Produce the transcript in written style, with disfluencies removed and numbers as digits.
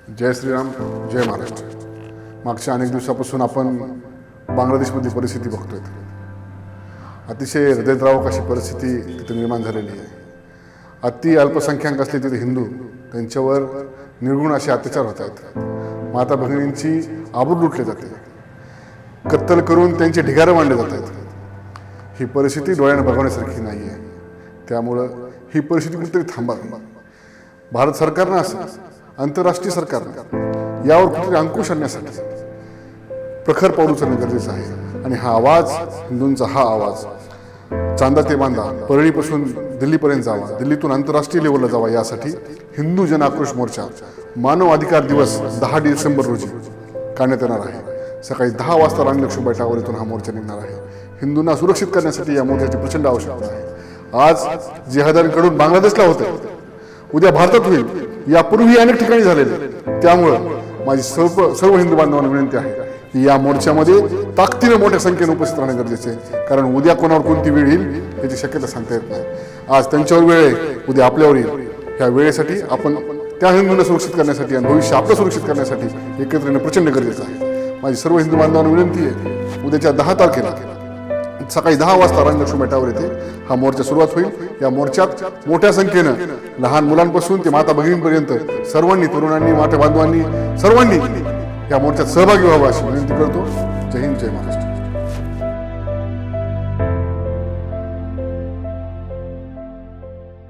जय श्रीराम, जय महाराष्ट्र. मागच्या अनेक दिवसापासून आपण बांगलादेशमधली परिस्थिती बघतोय. अतिशय हृदयद्रावक अशी परिस्थिती तिथे निर्माण झालेली आहे. अति अल्पसंख्याक असले तिथे हिंदू, त्यांच्यावर निर्गुण असे अत्याचार होत आहेत. माता भगिनींची आबरू लुटली जाते, कत्तल करून त्यांचे ढिगारे मांडले जात आहेत. ही परिस्थिती डोळ्याने बघण्यासारखी नाही आहे. त्यामुळं ही परिस्थिती कुठेतरी थांबावी. भारत सरकारनं असं आंतरराष्ट्रीय सरकारनं यावर कुठेतरी अंकुश आणण्यासाठी प्रखर पाऊल उचलणे गरजेचं आहे. आणि हा आवाज, हिंदूंचा हा आवाज चांदा ते बांधा, परळीपासून दिल्लीपर्यंत जावा, दिल्लीतून आंतरराष्ट्रीय लेवलला जावा, यासाठी हिंदू जन आक्रोश मोर्चा मानव अधिकार दिवस 10 डिसेंबर रोजी काढण्यात येणार आहे. सकाळी 10 वाजता राणी लक्ष्मीबाई टावर इथून हा मोर्चा निघणार आहे. हिंदूंना सुरक्षित करण्यासाठी या मोर्चाची प्रचंड आवश्यकता आहे. आज जिहाद्यांकडून बांगलादेशला होते, उद्या भारतात होईल. यापूर्वी अनेक ठिकाणी झालेले. त्यामुळं माझी सर्व हिंदू बांधवांना विनंती आहे की या मोर्चामध्ये ताकदीने मोठ्या संख्येने उपस्थित राहणे गरजेचे आहे. कारण उद्या कोणावर कोणती वेळ येईल याची शक्यता सांगता येत नाही. आज त्यांच्यावर वेळ आहे, उद्या आपल्यावर येईल. या वेळेसाठी आपण त्या हिंदूंना सुरक्षित करण्यासाठी आणि भविष्य आपलं सुरक्षित करण्यासाठी एकत्र येणं प्रचंड गरजेचं आहे. माझी सर्व हिंदू बांधवांना विनंती आहे, उद्याच्या 10 तारखेला सकाळी 10 वाजता राणी लक्ष्मीबाई टावर येथे हा मोर्चा सुरुवात होईल. या मोर्चात मोठ्या संख्येनं लहान मुलांपासून ते माता भगिनींपर्यंत सर्वांनी, तरुणांनी, माता बांधवांनी, सर्वांनी या मोर्चात सहभागी व्हावा अशी विनंती करतो. जय हिंद, जय महाराष्ट्र.